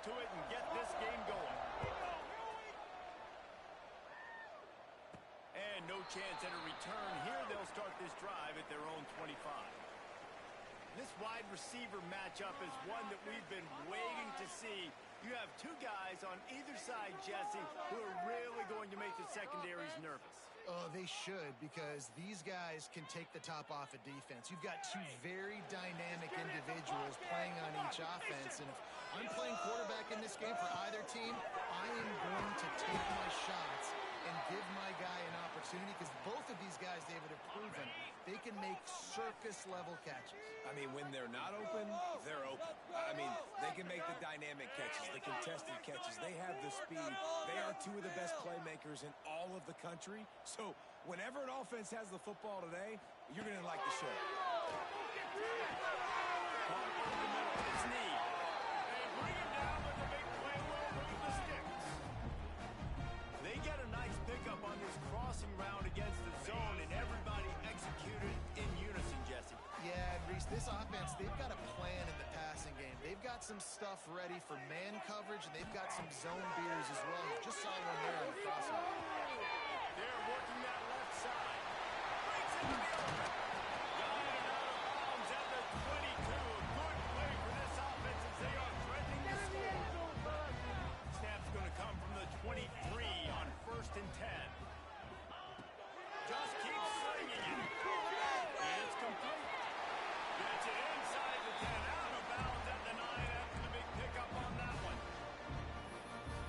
to it and get this game going. And no chance at a return here. They'll start this drive at their own 25. This wide receiver matchup is one that we've been waiting to see. You have two guys on either side, Jesse, who are really going to make the secondaries nervous. Oh, they should, because these guys can take the top off of defense. You've got two very dynamic individuals playing on each offense, and if I'm playing quarterback in this game for either team, I am going to take my shots and give my guy an opportunity, because both of these guys, David, have proven they can make circus-level catches. I mean, when they're not open, they're open. I mean, they can make the dynamic catches, the contested catches. They have the speed. They are two of the best playmakers in all of the country. So whenever an offense has the football today, you're going to like the show. Caught in the middle of his knee. They bring him down with the big play well with the sticks. They get a nice pickup on this crossing round against the zone, and everybody executed in unison, Jesse. Yeah, Reese, this offense, they've got a plan in the passing game. They've got some stuff ready for man coverage, and they've got some zone beaters as well. You just saw one there on the crossing round. They're working that left side. Breaks in the middle. Got it out of bounds at the 22. A good play for this offense as they are threatening to score. Snap's going to come from the 23 on 1st and 10. Just keeps slinging it. It's complete. Gets it inside the 10. Out of bounds at the 9 after the big pickup on that one.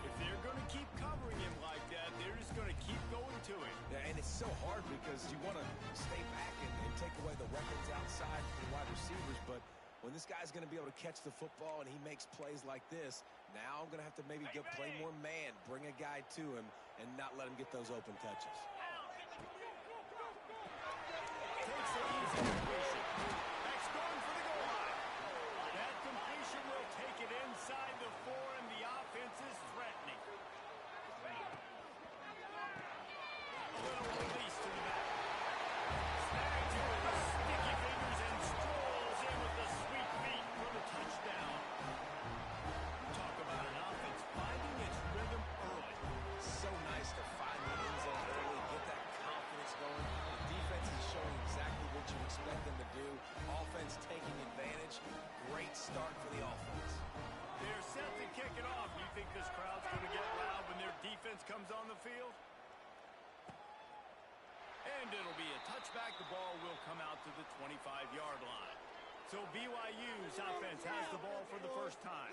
If they're going to keep covering him like that, they're just going to keep going to him. Yeah, and it's so hard because you want to stay back and take away the weapons outside for the wide receivers, but when this guy's going to be able to catch the football and he makes plays like this, now I'm going to have to maybe play more man, bring a guy to him, and not let him get those open touches. Takes the easy completion. That's going for the goal line. That completion will take it inside the 4, and the offense is threatening. A little release to the back. Snags it with the sticky fingers and strolls in with the sweet feet for the touchdown. Talk about an offense finding its rhythm early. So nice to find the end zone early, get that confidence going. The defense is showing exactly what you expect them to do. Offense taking advantage. Great start for the offense. They're set to kick it off. You think this crowd's going to get loud when their defense comes on the field? And it'll be a touchback. The ball will come out to the 25-yard line. So BYU's offense has the ball for the first time.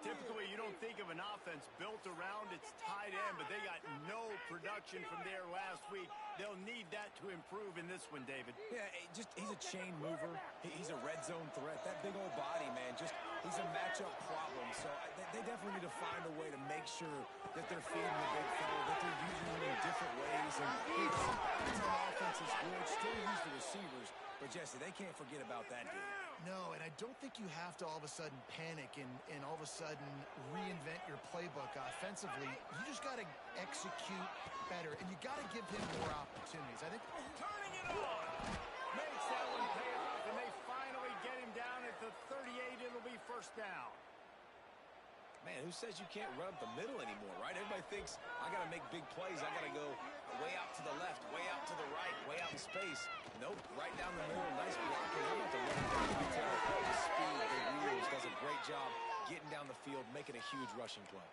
Typically, you don't think of an offense built around its tight end, but they got no production from there last week. They'll need that to improve in this one, David. Yeah, he's a chain mover. He's a red zone threat. That big old body, man, he's a matchup problem. So they definitely need to find a way to make sure that they're feeding the big fella, that they're using him in different ways. And balance on offense is good. Still use the receivers. But, Jesse, they can't forget about that dude. No, and I don't think you have to all of a sudden panic and all of a sudden reinvent your playbook offensively. You just got to execute better, and you got to give him more opportunities. I think turning it on makes that one pay off, and they finally get him down at the 38. It'll be first down. Man, who says you can't run up the middle anymore, right? Everybody thinks I got to make big plays. I got to go way out to the left, way out to the right, way out in space. Nope, right down the middle. Nice blocking. I'm about to run it down. You can tell the speed, the wheels, does a great job getting down the field, making a huge rushing play.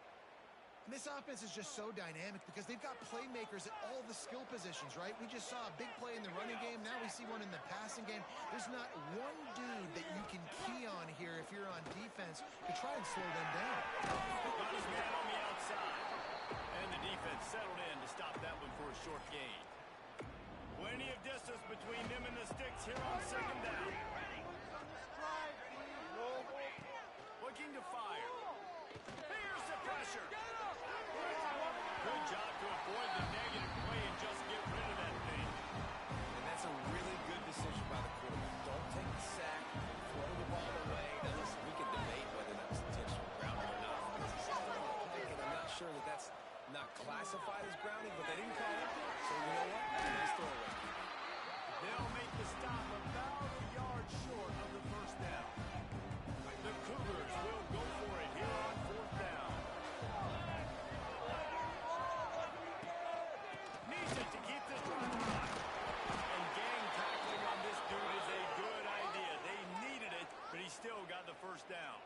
And this offense is just so dynamic because they've got playmakers at all the skill positions, right? We just saw a big play in the running game. Now we see one in the passing game. There's not one dude that you can key on here if you're on defense to try and slow them down. Got his man on the outside. And the defense settled in to stop that one for a short gain. Plenty of distance between them and the sticks here on second down. Looking to fire. Here's the pressure. Good job to avoid the negative play and just get rid of that thing. And that's a really good decision by the quarterback. Don't take the sack, throw the ball away. Now listen, we can debate whether that was intentional grounding or not. I'm not sure that that's not classified as grounding, but they didn't call it. So you know what? Nice throwaway. They'll make the stop about a yard short of the first down. The Cougars will go for it here on 4th down. first down.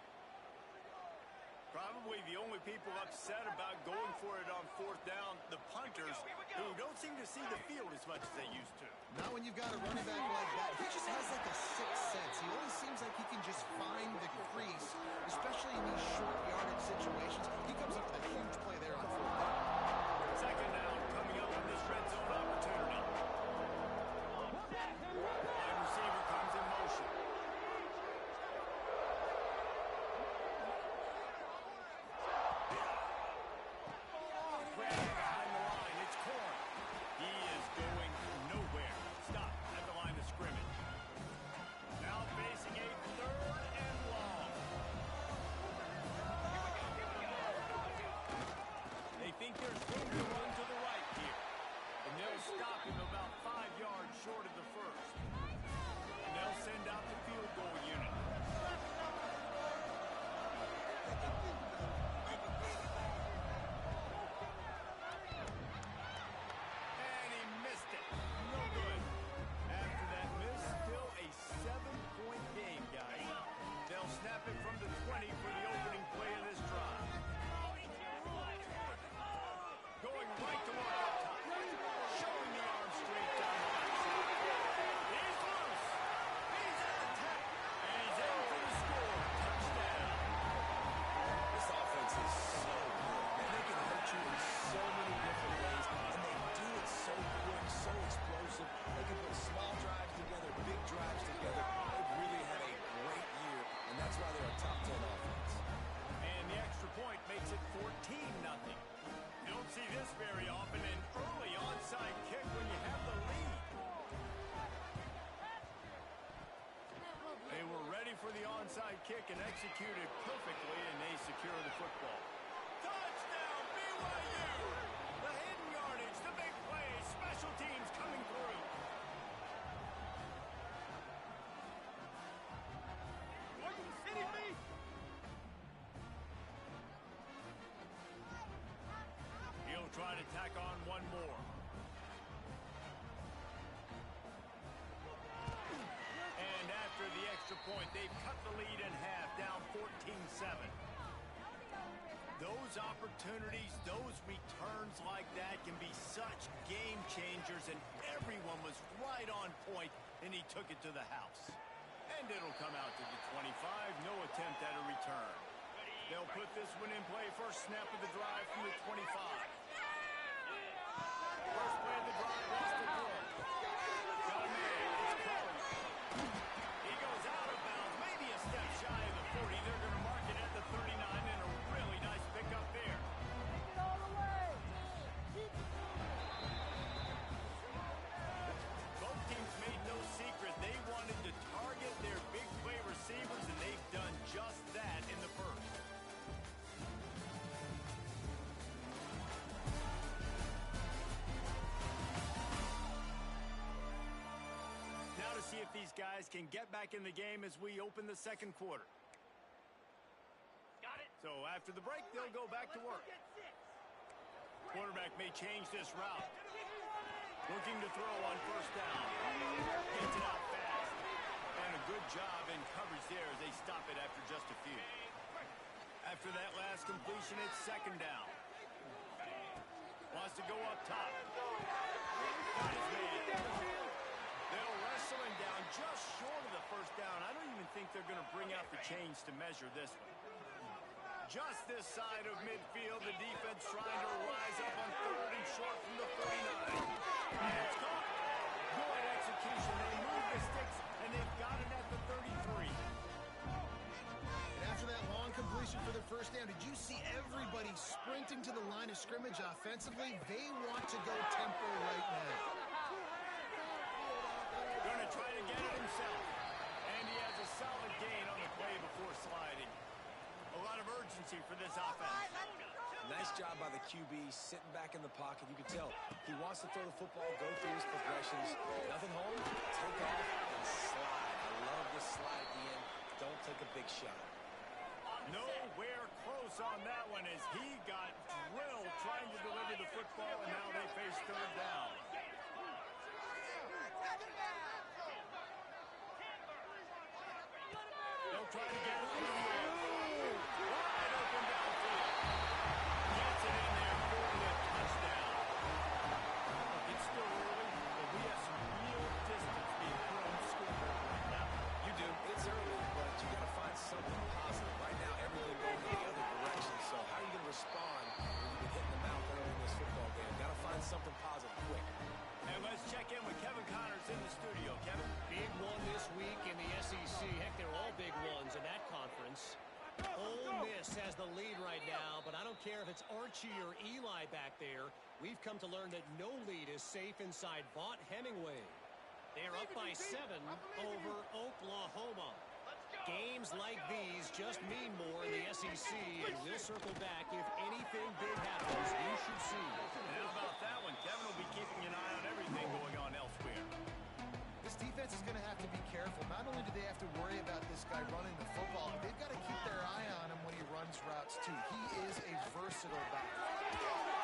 Probably the only people upset about going for it on fourth down, the punters, who don't seem to see the field as much as they used to. Not when you've got a running back like that. He just has like a sixth sense. He always seems like he can just find the crease, especially in these short yardage situations. He comes up with a huge play there on fourth down. Second down coming up on this red zone opportunity. Wide receiver comes in motion. Behind the line, it's Corn. He is going nowhere. Stop at the line of scrimmage. Now facing a third and long. They think there's room to run to the right here. And they'll stop him about 5 yards short of the first. And they'll send out the field goal unit. And he missed it. No good. After that miss, still a 7-point game, guys. They'll snap it from the 20 for the opening play of this drive. Going right to work up top. Showing the arm straight down the left side. He's loose. He's out of tech. And he's in for the score. Touchdown. This offense is so good. Man, they can hurt you in so many different ways, and they do it so quick, so explosive. They can put small drives together, big drives together. They've really had a great year, and that's why they're a top 10 offense. And the extra point makes it 14-0. You don't see this very often, an early onside kick when you have the lead. They were ready for the onside kick and executed perfectly, and they secure the football. Touchdown, BYU! The hidden yardage, the big play, special teams coming through. Are you kidding me? He'll try to tack on one more. And after the extra point, they've cut the lead in half, down 14-7. Those opportunities, those returns like that can be such game changers, and everyone was right on point, and he took it to the house. And it'll come out to the 25, no attempt at a return. They'll put this one in play, first snap of the drive from the 25. First play of the drive, lost the throw. Got a man, it's Curry. He goes out of bounds, maybe a step shy of the 40. They're going to mark it at the 39, and a really nice pickup there. Both teams made no secret. They wanted to target their big play receivers, and they've done just that in the first. Now to see if these guys can get back in the game as we open the second quarter. Got it. So after the break, they'll go back to work. Quarterback may change this route. Looking to throw on first down. Gets it out fast. And a good job in coverage there as they stop it after just a few. After that last completion, it's second down. Wants to go up top. Got his man. They'll wrestle him down just short of the first down. I don't even think they're going to bring out the chains to measure this one. Just this side of midfield, the defense trying to rise up on third and short from the 49. And it's caught. Good execution. They move the sticks, and they've got it at the 33. And after that long completion for the first down, did you see everybody sprinting to the line of scrimmage offensively? They want to go tempo right now. Going to try to get it himself. And he has a solid gain on the play before sliding. A lot of urgency for this offense. Nice job by the QB, sitting back in the pocket. You can tell he wants to throw the football, go through his progressions. Nothing home, take off and slide. I love the slide at the end. Don't take a big shot. Nowhere close on that one as he got drilled trying to deliver the football, and now they face third down. They'll try to get it. Miss has the lead right now, but I don't care if it's Archie or Eli back there. We've come to learn that no lead is safe inside Vaught Hemingway. They're up by 7 over Oklahoma. Games like these just mean more in the SEC, and we'll circle back if anything big happens. You should see. And how about that one? Kevin will be keeping an eye on everything going on elsewhere. This defense is going to have to be careful. Not only do they have to worry about this guy running the football, they've got to keep their eye on him when he runs routes, too. He is a versatile back.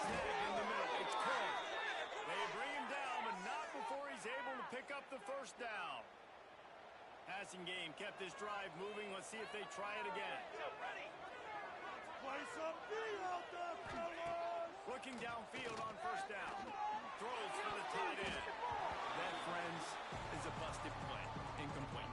Snag in the middle. It's caught. They bring him down, but not before he's able to pick up the first down. Passing game kept this drive moving. Let's see if they try it again. Play some D out there, fellas! Looking downfield on first down. Throws for the tight end. That, friends, is a busted play. Incomplete.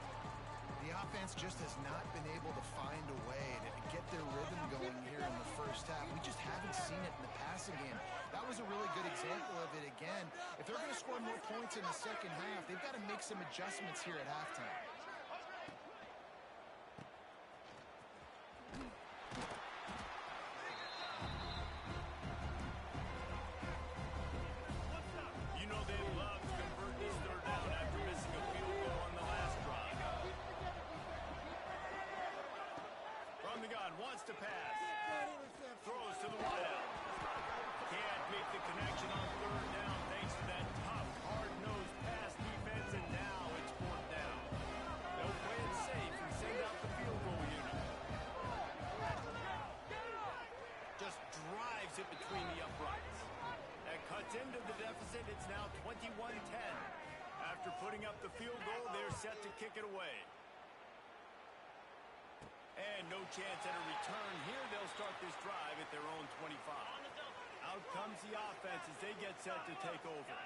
The offense just has not been able to find a way to get their rhythm going here in the first half. We just haven't seen it in the passing game. That was a really good example of it again. If they're going to score more points in the second half, they've got to make some adjustments here at halftime. You know they love to convert this third down after missing a field goal on the last drive. From the gun, wants to pass. Throws to the wideout. Can't make the connection on third down thanks to that tough, hard-nosed pass defense, and now it's fourth down. They'll play it safe and send out the field goal unit. Just drives it between the uprights. That cuts into the deficit. It's now 21-10. After putting up the field goal, they're set to kick it away. And no chance at a return here. They'll start this drive at their own 25. Out comes the offense as they get set to take over.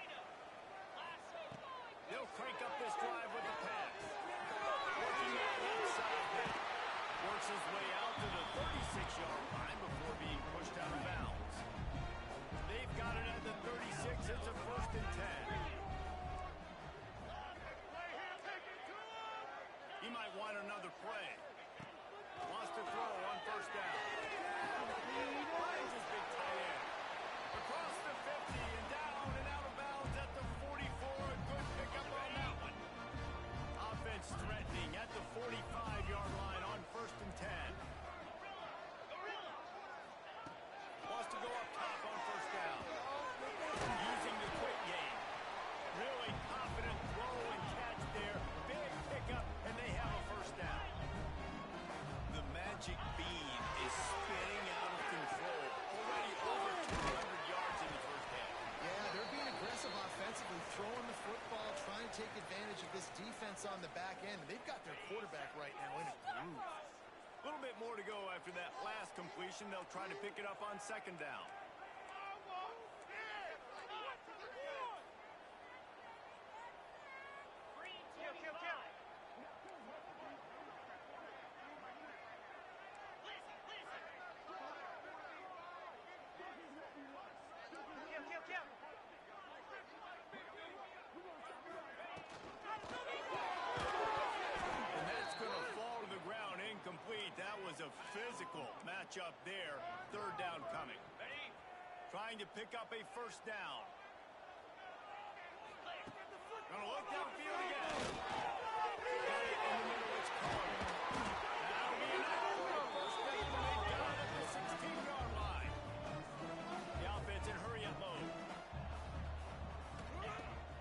They'll crank up this drive with the pass. Working that left side now. Works his way out to the 36-yard line before being pushed out of bounds. They've got it at the 36. It's a 1st and 10. He might want another play. Wants to throw on first down. Finds his big tight end. Across the 50 and down and out of bounds at the 44. A good pickup on that one. Offense threatening at the 45-yard line on 1st and 10. Wants to go up top on first down. Using the quick game. Really confident throw and catch there. Big pickup, and they have a first down. The magic bean is spinning out of control. Already over 200 yards in the first half. Yeah, they're being aggressive offensively, throwing the football, trying to take advantage of this defense on the back end. They've got their quarterback right now in a groove. A little bit more to go after that last completion. They'll try to pick it up on second down. And that's going to fall to the ground incomplete. That was a physical matchup there. Third down coming. Trying to pick up a first down. Gonna look downfield again. Got it in the middle. It's caught. That'll be enough for a first down. They got it at the 16-yard line. The offense in hurry up mode.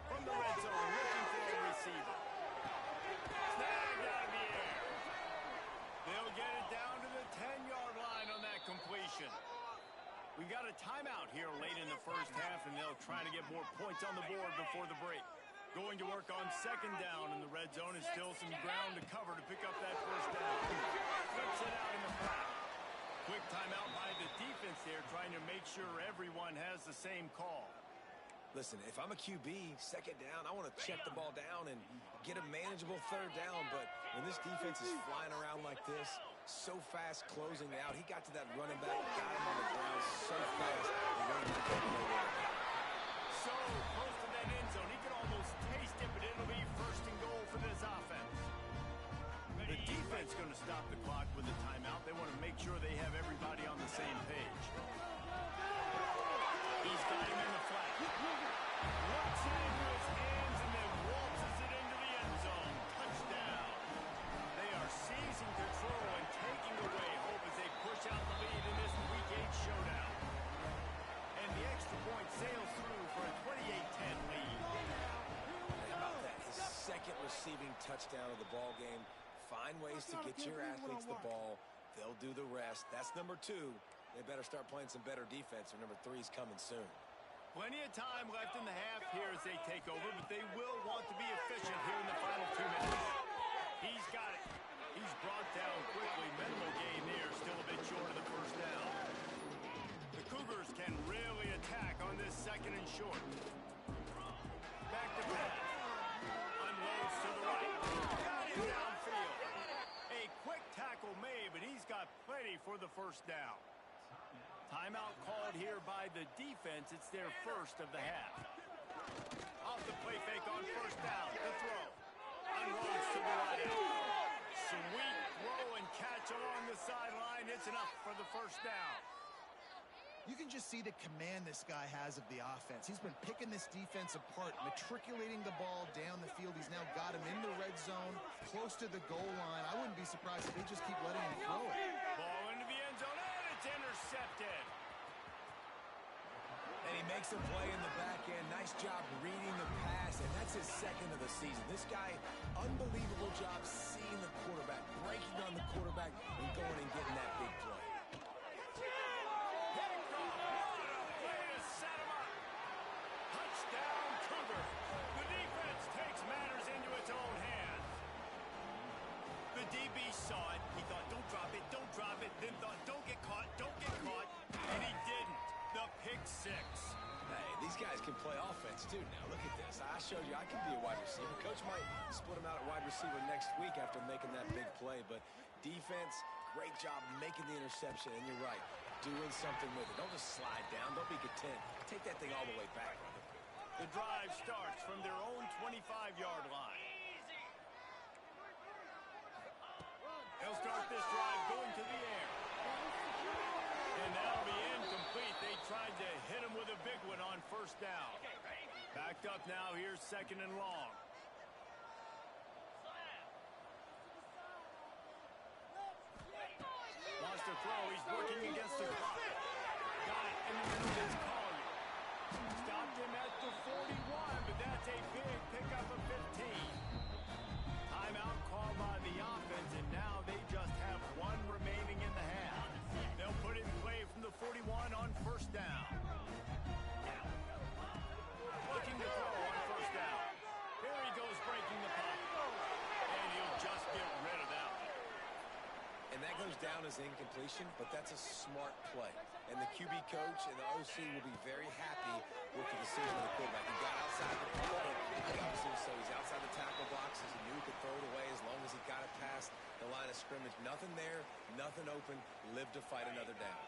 From the red zone, looking for a receiver. Snagged out of the air. They'll get it down to the 10-yard line on that completion. We got a timeout here late in the first half, and they'll try to get more points on the board before the break. Going to work on second down in the red zone, and still some ground to cover to pick up that first down. Flips it out in the flat. Quick timeout by the defense there, trying to make sure everyone has the same call. Listen, if I'm a QB, second down, I want to check the ball down and get a manageable third down. But when this defense is flying around like this, so fast closing out, he got to that running back, got him on the ground so fast, and running back out of nowhere. So close to that end zone, he could almost taste it, but it'll be 1st and goal for this offense. The defense opponent's going to stop the clock with a timeout. They want to make sure they have everybody on the same page. He's got him in the flat. Looks it into his hands and then waltzes it into the end zone. Touchdown. They are seizing control and taking away hope as they push out the lead in this Week 8 showdown. And the extra point sails through for a 28-10 lead. How about that? The second receiving touchdown of the ball game. Find ways to get your athletes the ball. They'll do the rest. That's number 2. They better start playing some better defense, or number 3's coming soon. Plenty of time left in the half here as they take over, but they will want to be efficient here in the final 2 minutes. He's got it. He's brought down quickly. Minimal gain there, still a bit short of the first down. The Cougars can really attack on this second and short. Back to pass. Unloads to the right. Got him downfield. A quick tackle made, but he's got plenty for the first down. Timeout called here by the defense. It's their first of the half. Off the play fake on first down. The throw. Unloads to the right. Sweet throw and catch along the sideline. It's enough for the first down. You can just see the command this guy has of the offense. He's been picking this defense apart, matriculating the ball down the field. He's now got him in the red zone, close to the goal line. I wouldn't be surprised if they just keep letting him throw it. Ball into the end zone, and it's intercepted. And he makes a play in the back end. Nice job reading the pass, and that's his second of the season. This guy, unbelievable job seeing the quarterback, breaking on the quarterback, and going and getting that big play. DB saw it. He thought, don't drop it, then thought, don't get caught, and he didn't. The pick six. Hey, these guys can play offense, too. Now, look at this. I showed you I can be a wide receiver. Coach might split him out at wide receiver next week after making that big play, but defense, great job making the interception, and you're right, doing something with it. Don't just slide down. Don't be content. Take that thing all the way back. The drive starts from their own 25-yard line. They'll start this drive going to the air. And that'll be incomplete. They tried to hit him with a big one on first down. Backed up now. Here's second and long. Wants to throw. He's working against the clock. Got it in the middle of his Collier. Stopped him at the 41, but that's a big pickup of 15. Timeout called by the offense, and now they just have one remaining in the half. They'll put it in play from the 41 on first down. Looking to throw on first down. Here he goes breaking the pocket. And he'll just get rid of that one. And that goes down as incompletion, but that's a smart play. And the QB coach and the OC will be very happy with the decision of the quarterback. He got outside the pocket. Obviously, so he's outside the tackle boxes. He knew he could throw it away as long as he got it past the line of scrimmage. Nothing there, nothing open. Live to fight another down.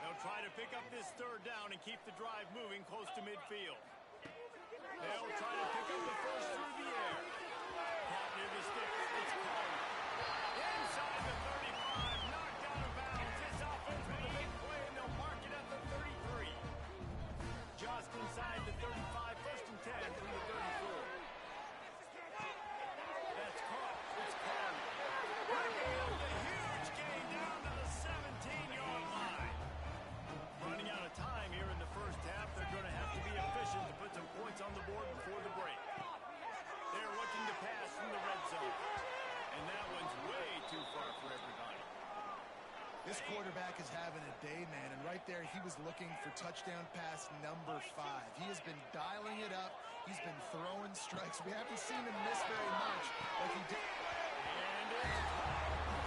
They'll try to pick up this third down and keep the drive moving close to midfield. They'll try to pick up the first through the air. Caught near the sticks. It's Collier. Inside the 35, knocked out of bounds. This offense with a big play, and they'll mark it at the 33. Just inside the 35, first and 10 from the 34. That's caught. It's Collier. Breaking up the huge gain down to the 17-yard line. Running out of time here in the first half. They're going to have to be efficient to put some points on the board before the break. They're looking to pass from the red zone. And that one's way too far for everybody. This quarterback is having a day, man, and right there he was looking for touchdown pass number 5. He has been dialing it up. He's been throwing strikes. We haven't seen him miss very much like he did. And it's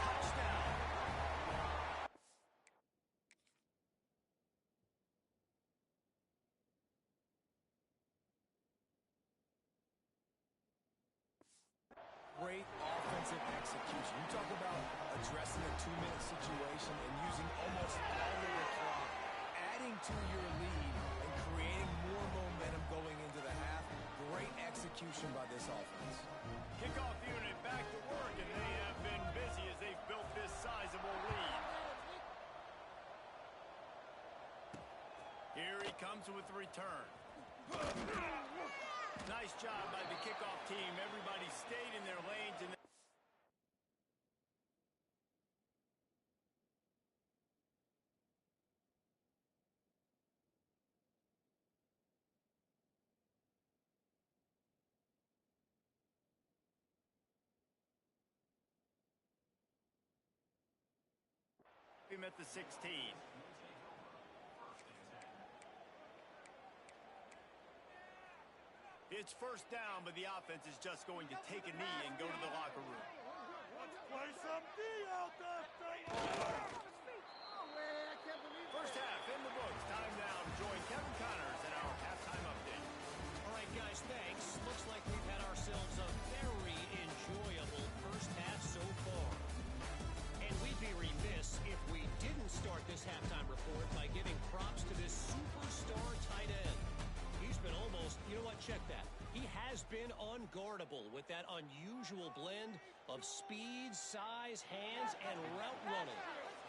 touchdown. Great offensive execution. You talk about addressing a 2-minute situation and using almost all of the clock, adding to your lead and creating more momentum going into the half. Great execution by this offense. Kickoff unit back to work, and they have been busy inbounds with the return. Nice job by the kickoff team. Everybody stayed in their lanes. And him at the 16. It's first down, but the offense is just going to take a knee and go to the locker room. Let's play some D out there, fellas! First half in the books. Time now to join Kevin Connors in our halftime update. All right, guys, thanks. Looks like we've had ourselves a very enjoyable first half so far. And we'd be remiss if we didn't start this halftime report by giving props to this superstar tight end. He's been almost, you know what, check that. He has been unguardable with that unusual blend of speed, size, hands, and route running.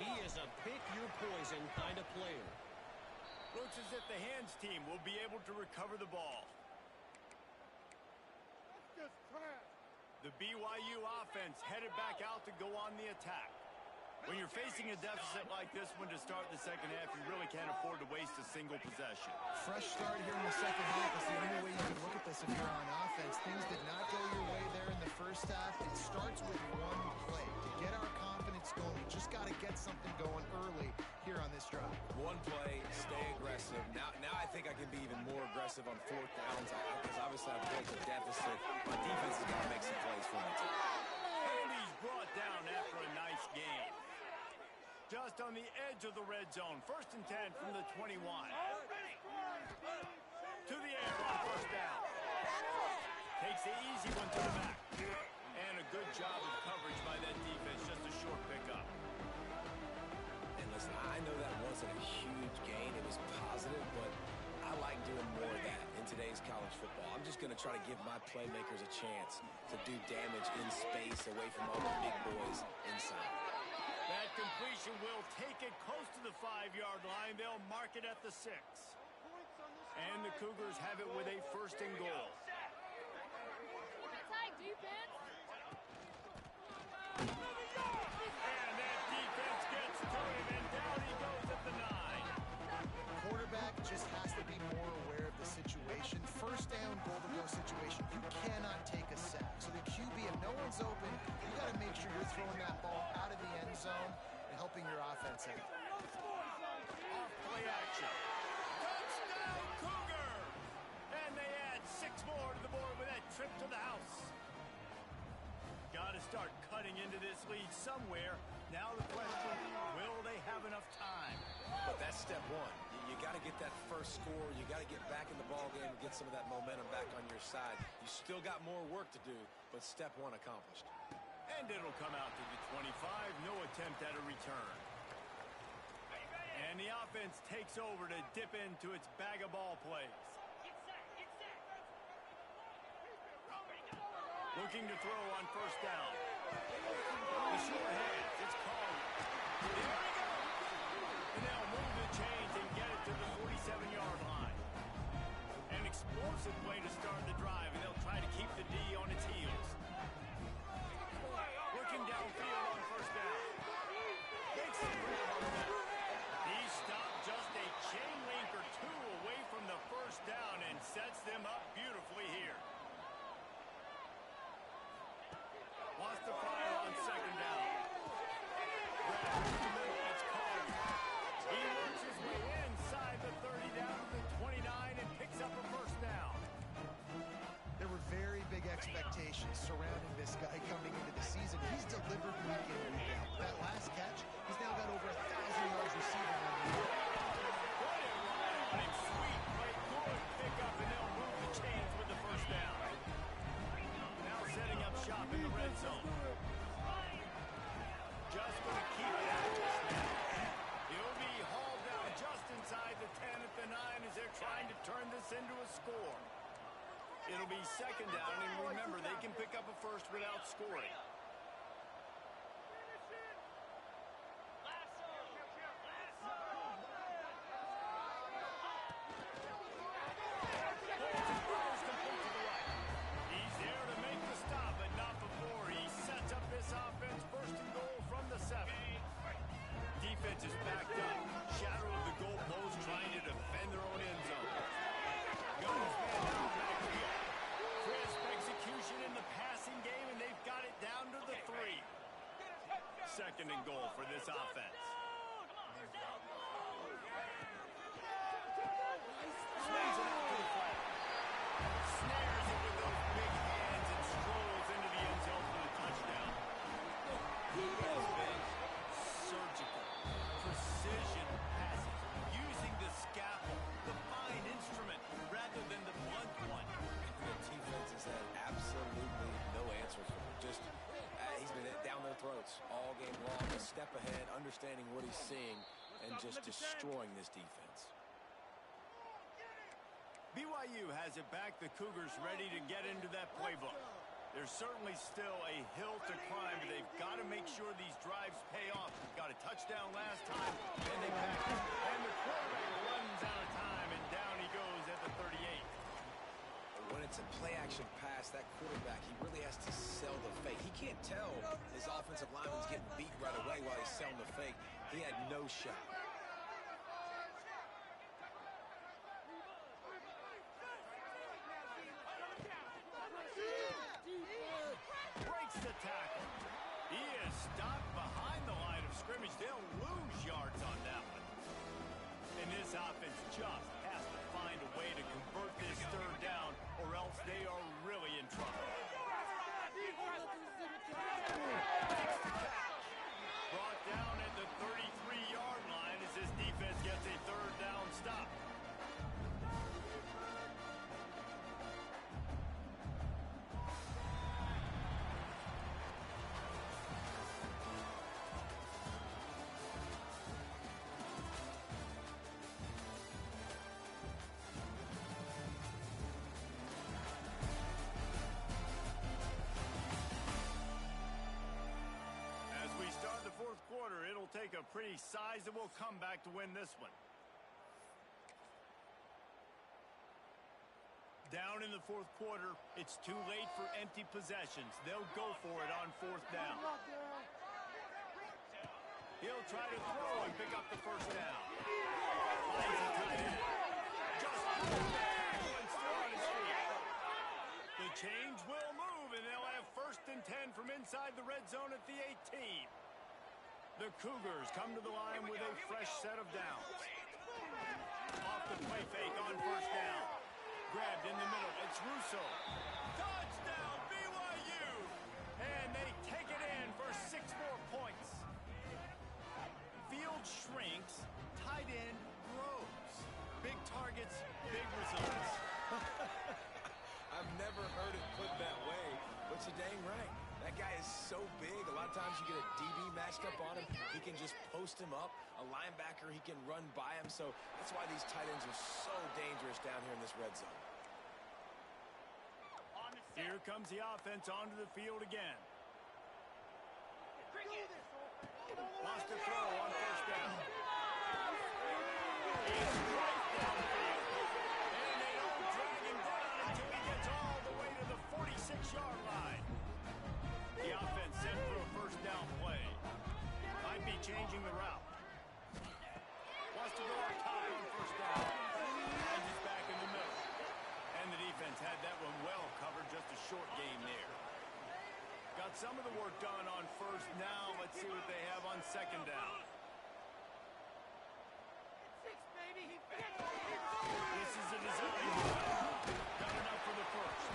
He is a pick-your-poison kind of player. Looks as if the hands team will be able to recover the ball. That's just trash. The BYU offense headed back out to go on the attack. When you're facing a deficit like this one to start the second half, you really can't afford to waste a single possession. Fresh start here in the second half. That's the only way you can look at this if you're on offense. Things did not go your way there in the first half. It starts with one play. To get our confidence going, we just got to get something going early here on this drive. One play, stay aggressive. Now I think I can be even more aggressive on fourth downs because obviously I've built a deficit. My defense has got to make some plays for me too. And he's brought down after a nice game. Just on the edge of the red zone. First and 10 from the 21. To the air on first down. Takes the easy one to the back. And a good job of coverage by that defense. Just a short pickup. And listen, I know that wasn't a huge gain. It was positive, but I like doing more of that in today's college football. I'm just going to try to give my playmakers a chance to do damage in space away from all the big boys inside. That completion will take it close to the 5-yard line. They'll mark it at the 6. And the Cougars have it with a first and goal. Tight defense. And that defense gets to him, and down he goes at the 9. Quarterback just has to be more aware of the situation. First down, goal-to-go situation. You cannot take a sack. So the QB, if no one's open, you got to make sure you're throwing that ball out of the end zone and helping your offense out. Off play action. Touchdown, Cougar! And they add 6 more to the board with that trip to the house. Got to start cutting into this lead somewhere. Now the question, will they have enough time? But that's step one. You got to get that first score. You got to get back in the ball game and get some of that momentum back on your side. You still got more work to do, but step one accomplished. And it'll come out to the 25. No attempt at a return. And the offense takes over to dip into its bag of ball plays. Looking to throw on first down. The short hands. It's called. There we go. And they'll move the chains and get it to the 47-yard line. An explosive way to start the drive, and they'll try to keep the D on its heels. Working downfield on first down. Makes the grab on that. He stopped just a chain link or two away from the first down and sets them up beautifully here. Wants to fire on second down. Grab in the middle, it's called. He works his way inside the 30 down to the 29 and picks up a first down. There were very big expectations surrounding this guy coming into the season. He's delivered week in, week out. That last catch, he's now got over 1,000 yards receiving on the year. Put it right on him, sweet, right, good pickup, and they'll move the chains with the first down. Now setting up shop in the red zone. Just going to keep it out this now. He'll be hauled down just inside the 10 at the 9 as they're trying to turn this into a score. It'll be second down, and remember, they can pick up a first without scoring. second and goal for this offense. Swings it out to the flat. Snares it with those big hands and strolls into the end zone for the touchdown. He has been surgical, precision passes, using the scalpel, the fine instrument, rather than the blunt one. The defense has had absolutely no answer for him. Just, he's been down their throats all game long, a step ahead, understanding what he's seeing, and just destroying this defense. BYU has it back. The Cougars ready to get into that playbook. There's certainly still a hill to climb, but they've got to make sure these drives pay off. Got a touchdown last time, and they back it. And the quarterback runs out of time, and down he goes at the 38. When it's a play-action pass, that quarterback, he really has to sell the fake. He can't tell his offensive lineman's getting beat right away while he's selling the fake. He had no shot. Breaks the tackle. He is stopped behind the line of scrimmage. They'll lose yards on that one. And this offense just has to find a way to convert this third down, or else they are really in trouble. Brought down at the 33-yard line as this defense gets a third down stop. Start the fourth quarter, it'll take a pretty sizable comeback to win this one. Down in the fourth quarter, it's too late for empty possessions. They'll go for it on fourth down. He'll try to throw and pick up the first down. Finds a tight end. Just pulled the tackle and still on his feet. The change will move, and they'll have first and 10 from inside the red zone at the 18. The Cougars come to the line with a fresh set of downs. Off the play fake on first down. Grabbed in the middle. It's Russo. Touchdown, BYU! And they take it in for 6 more points. Field shrinks. Tight end grows. Big targets, big results. I've never heard it put that way, but you're dang right. That guy is so big. A lot of times you get a DB matched up on him. He can just post him up. A linebacker, he can run by him. So that's why these tight ends are so dangerous down here in this red zone. Here comes the offense onto the field again. Lost a throw on first down. He's right downfield. And they don't drag him down until he gets all the way to the 46-yard line. The offense set for a first down play. Might be changing the route. Wants to go up top on first down. And he's back in the middle. And the defense had that one well covered. Just a short gain there. Got some of the work done on first. Now let's see what they have on second down. This is a design. Got enough for the first.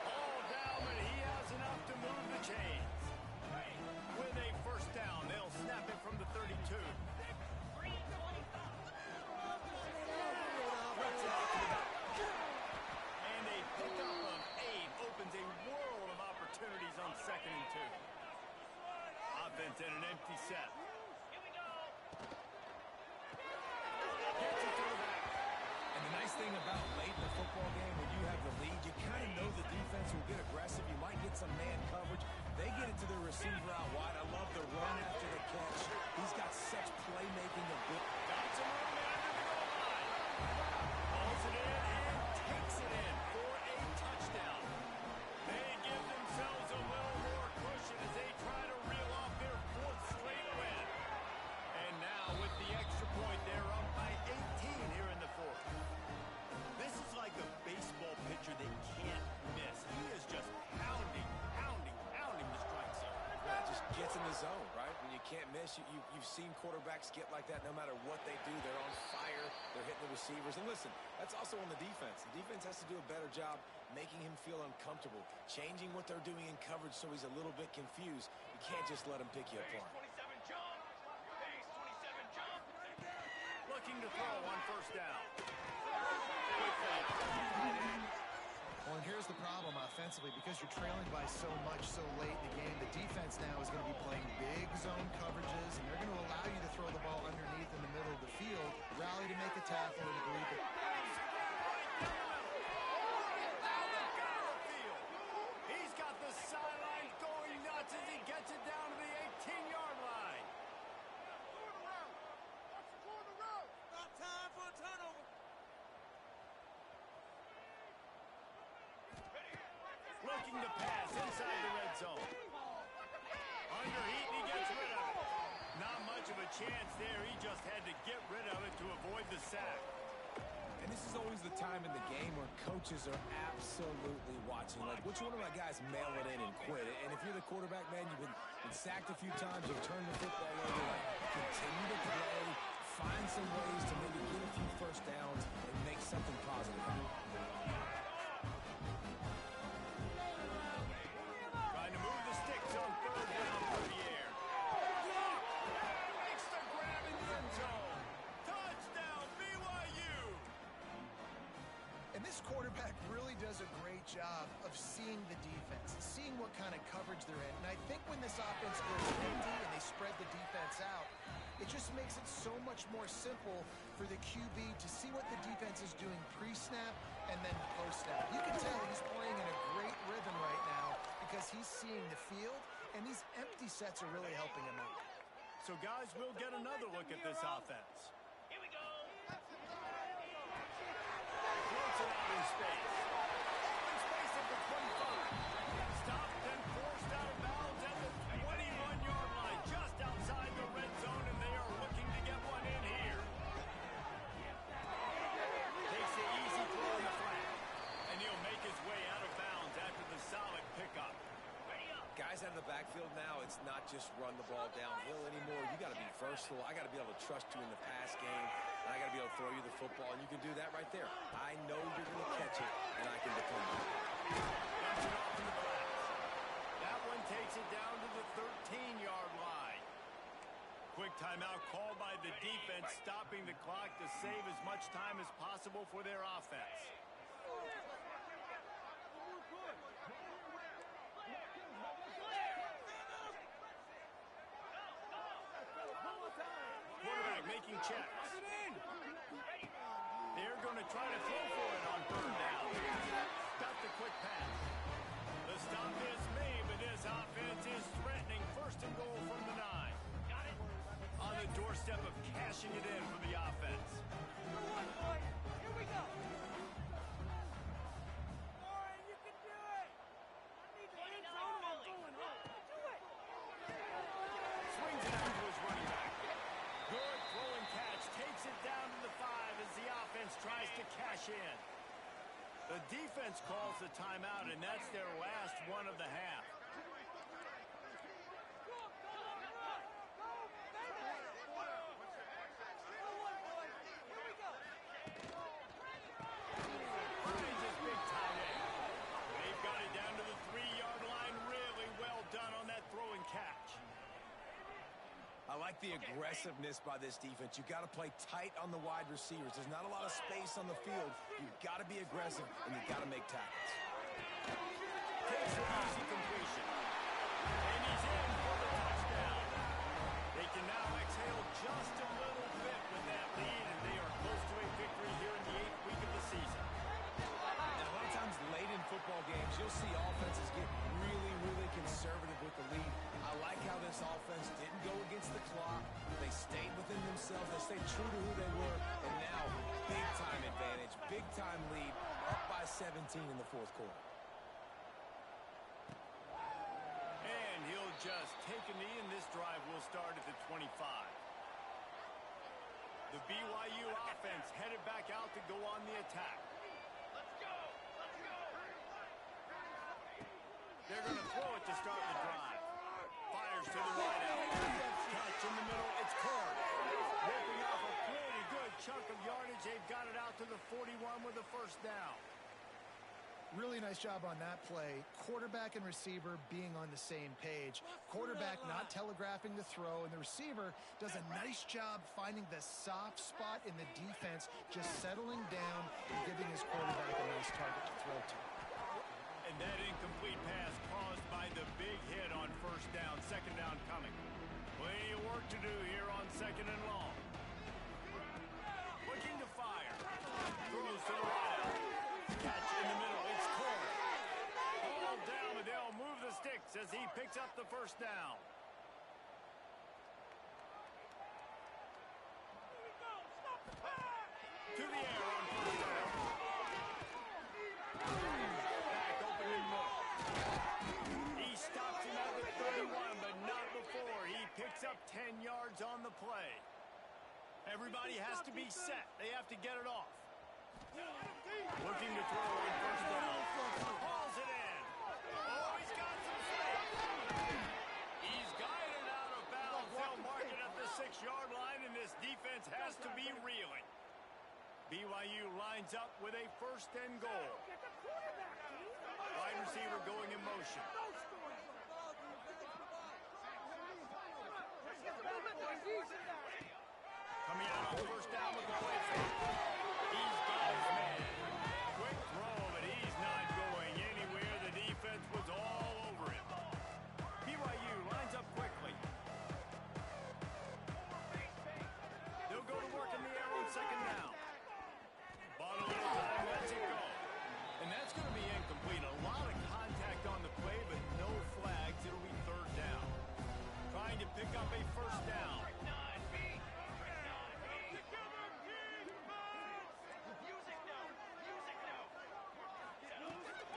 All down, but he has enough to move the chains. With a first down, they'll snap it from the 32. Threats it out to the back. And a pickup of 8 opens a world of opportunities on second and 2. Offense in an empty set. Gets it to the back. And the nice thing about late in the football game, when you have the lead, you kind of know the defense will get aggressive. You might get some man coverage. They get it to the receiver out wide. I love the run after the catch. He's got such playmaking ability. Got some room after the goal line. Pulls it in and takes it in for a touchdown. They give themselves a little more cushion as they try to reel off their 4th straight win. And now with the extra point, they're up by 18 here in the 4th. This is like a baseball pitcher they can't miss. He is just pounding the strike zone. Just gets gets in the zone, right? When you can't miss, you've seen quarterbacks get like that no matter what they do. They're on fire. They're hitting the receivers. And listen, that's also on the defense. The defense has to do a better job making him feel uncomfortable, changing what they're doing in coverage so he's a little bit confused. You can't just let him pick you apart. Looking to throw on first down. Well, and here's the problem offensively. Because you're trailing by so much so late in the game, the defense now is going to be playing big zone coverages, and they're going to allow you to throw the ball underneath in the middle of the field, rally to make a tackle, and agree to... He's got the sideline going nuts as he gets it down to the 18-yard line. Not time for a turnover. Looking to pass inside the red zone. Under heat, and he gets rid of it. Not much of a chance there. He just had to get rid of it to avoid the sack. And this is always the time in the game where coaches are absolutely watching. Like, which one of my guys mail it in and quit? And if you're the quarterback, man, you've been sacked a few times, you've turned the football over, like, continue to play, find some ways to maybe get a few first downs and make something positive. Trying to move the sticks on third down through the air. Makes the grab in the end zone. Touchdown, BYU. And this quarterback really does a great job of seeing the defense, seeing what kind of coverage they're in. And I think when this offense goes empty and they spread the defense out, it just makes it so much more simple for the QB to see what the defense is doing pre-snap and then post-snap. You can tell he's playing in a great rhythm right now because he's seeing the field, and these empty sets are really helping him out. So, guys, we'll get another look at this offense. Here we go. Floats it out in space. Open space at the 25. Stopped and forced out of bounds at the 21-yard line, just outside the red zone, and they are looking to get one in here. Takes the easy throw in the flat, and he'll make his way out of bounds after the solid pickup. Guys out of the backfield now, it's not just run the ball downhill anymore. You got to be versatile. I got to be able to trust you in the pass game, and I got to be able to throw you the football, and you can do that right there. I know you're going to catch it, and I can depend on it. Dumps it off in the flats. That one takes it down to the 13-yard line. Quick timeout called by the defense, stopping the clock to save as much time as possible for their offense. Quarterback making checks. They're going to try to throw for it on third down. Got the quick pass. The stop is made, but this offense is threatening first and goal from the 9. Got it. On the doorstep of cashing it in for the offense. Here we go. Warren, you can do it. I need the end zone. I'm going home. Do it. Swings it out to his running back. Good throw and catch. Takes it down to the 5 as the offense tries to cash in. The defense calls the timeout, and that's their last one of the half. Finds his big tight end. They've got it down to the 3-yard line. Really well done on that throw and catch. I like the aggressiveness by this defense. You've got to play tight on the wide receivers. There's not a lot of space on the field. You've got to be aggressive, and you've got to make tackles. Takes an easy completion. And he's in for the touchdown. They can now exhale just a little bit with that lead, and they are close to a victory here in the 8th week of the season. And a lot of times late in football games, you'll see offenses get really, really conservative with the lead. I like how this offense didn't go against the clock. They stayed within themselves. They stayed true to who they were. And now, big-time advantage, big-time lead, up by 17 in the fourth quarter. And he'll just take a knee, and this drive will start at the 25. The BYU offense headed back out to go on the attack. They're going to throw it to start the drive. Fires to the right. first down. Really nice job on that play. Quarterback and receiver being on the same page. Quarterback not telegraphing the throw, and the receiver does a nice job finding the soft spot in the defense, just settling down and giving his quarterback a nice target to throw to. And that incomplete pass caused by the big hit on first down. Second down coming. Plenty of work to do here on second and long. Looking to fire. Throws to the right. Catch in the middle. It's caught. Ball down, but they'll move the sticks as he picks up the first down. To the air on first down. Back open in middle. He stops him at the 31, but not before. He picks up 10 yards on the play. Everybody has to be set. They have to get it off. Looking to throw in first down. Hauls it in. Oh, he's got some space. He's guided out of bounds. They'll mark it at the 6-yard line, and this defense has to be reeling. BYU lines up with a first and goal. Wide receiver going in motion. Coming out on first down with the play fake. He's got his man. Quick throw, but he's not going anywhere. The defense was all over him. BYU lines up quickly. They'll go to work in the air on second down. Bottom of the time, lets it go. And that's going to be incomplete. A lot of contact on the play, but no flags. It'll be third down. Trying to pick up a first down.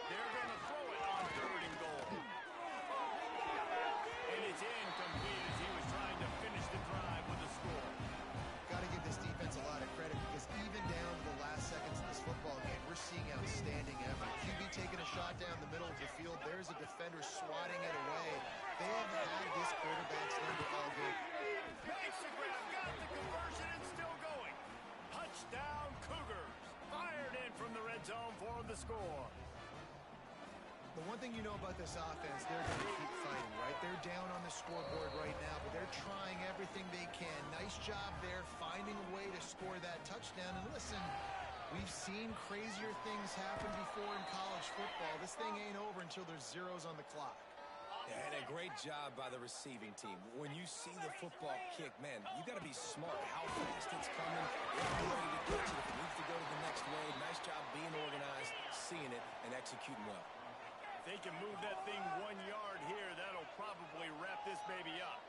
They're going to throw it on third and goal. And it's incomplete as he was trying to finish the drive with a score. Got to give this defense a lot of credit because even down to the last seconds of this football game, we're seeing outstanding effort. QB taking a shot down the middle of the field. There's a defender swatting it away. They have had this quarterback's number all game. Makes the grab, got the conversion, and still going. Touchdown Cougars. Fired in from the red zone for the score. The one thing you know about this offense, they're going to keep fighting, right? They're down on the scoreboard right now, but they're trying everything they can. Nice job there, finding a way to score that touchdown. And listen, we've seen crazier things happen before in college football. This thing ain't over until there's zeros on the clock. Yeah, and a great job by the receiving team. When you see the football kick, man, you got to be smart how fast it's coming. You got to be ready to catch it if it needs to go to the next wave. Nice job being organized, seeing it, and executing well. If they can move that thing 1 yard here, that'll probably wrap this baby up.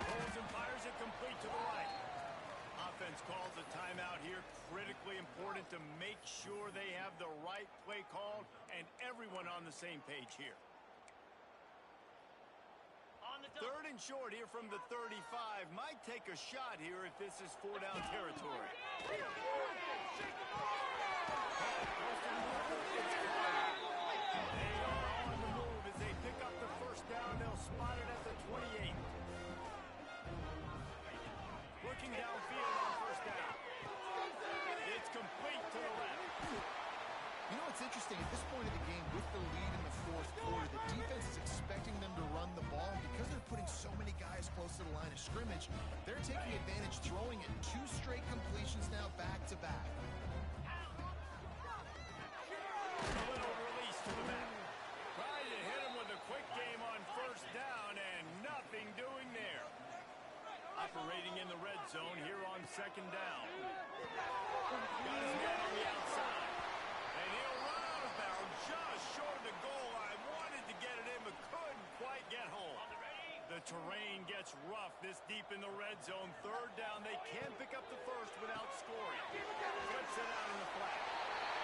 Pulls and fires it complete to the right. Offense calls a timeout here. Critically important to make sure they have the right play called and everyone on the same page here. Third and short here from the 35. Might take a shot here if this is 4-down territory. They are on the move as they pick up the first down. They'll spot it at the 28. Looking downfield on first down. It's complete to the left. You know what's interesting? At this point of the game, with the lead in the fourth quarter, the defense is expecting them to run the ball. And because they're putting so many guys close to the line of scrimmage, they're taking advantage, throwing it 2 straight completions now back-to-back. A little release to the back. Trying to hit him with a quick game on first down, and nothing doing there. Operating in the red zone here on second down. Got his man on the outside. And he'll run out of bounds just short of the goal line. Wanted to get it in, but couldn't quite get home. The terrain gets rough this deep in the red zone. Third down, they can pick up the first without scoring. Flips it out in the flat.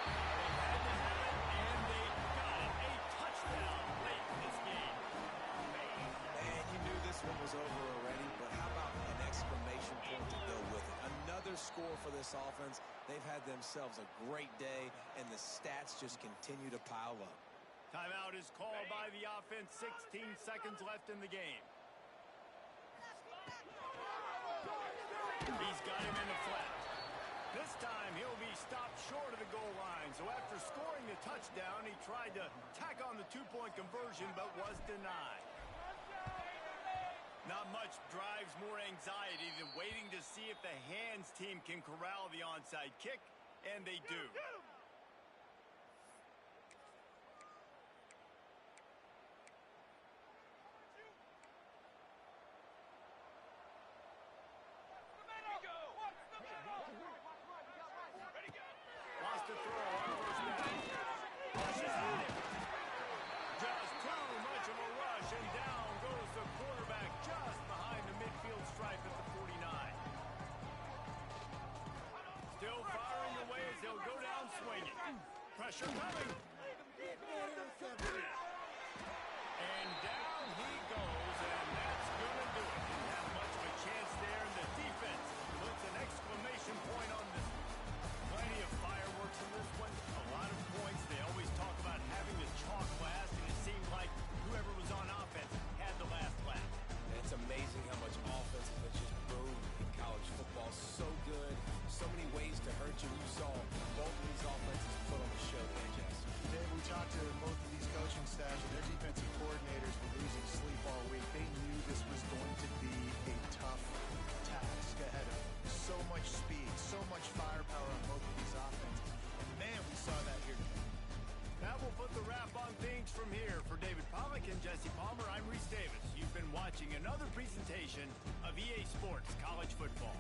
They had to have it, and they got it. A touchdown late in this game. Man, you knew this one was over already, but how about an exclamation point to go with it? Another score for this offense. They've had themselves a great day, and the stats just continue to pile up. Timeout is called by the offense. 16 seconds left in the game. He's got him in the flat. This time he'll be stopped short of the goal line. So after scoring the touchdown, he tried to tack on the two-point conversion but was denied. Not much drives more anxiety than waiting to see if the hands team can corral the onside kick, and they do. Lost a throw on first down. Rushes at him. Just too much of a rush, and down goes the quarterback just behind the midfield stripe at the 49. Still firing away as they'll go down swinging. Pressure coming. And down he goes, and that's going to do it. Didn't have much of a chance there, and the defense puts an exclamation point on this. Plenty of fireworks in this one. A lot of points. They always talk about having the chalk last, and it seemed like whoever was on offense had the last laugh. It's amazing how much offense has just boomed in college football. So good. So many ways to hurt you. You saw both of these offenses put on the show today, Jess. Dave, we talked to both of these coaching staffs, and their defensive coordinators were losing sleep all week. They knew this was going to be a tough task ahead of them. So much speed, so much firepower on both of these offenses. And man, we saw that here today. That will put the wrap on things from here. For David Pollack and Jesse Palmer, I'm Reese Davis. You've been watching another presentation of EA Sports College Football.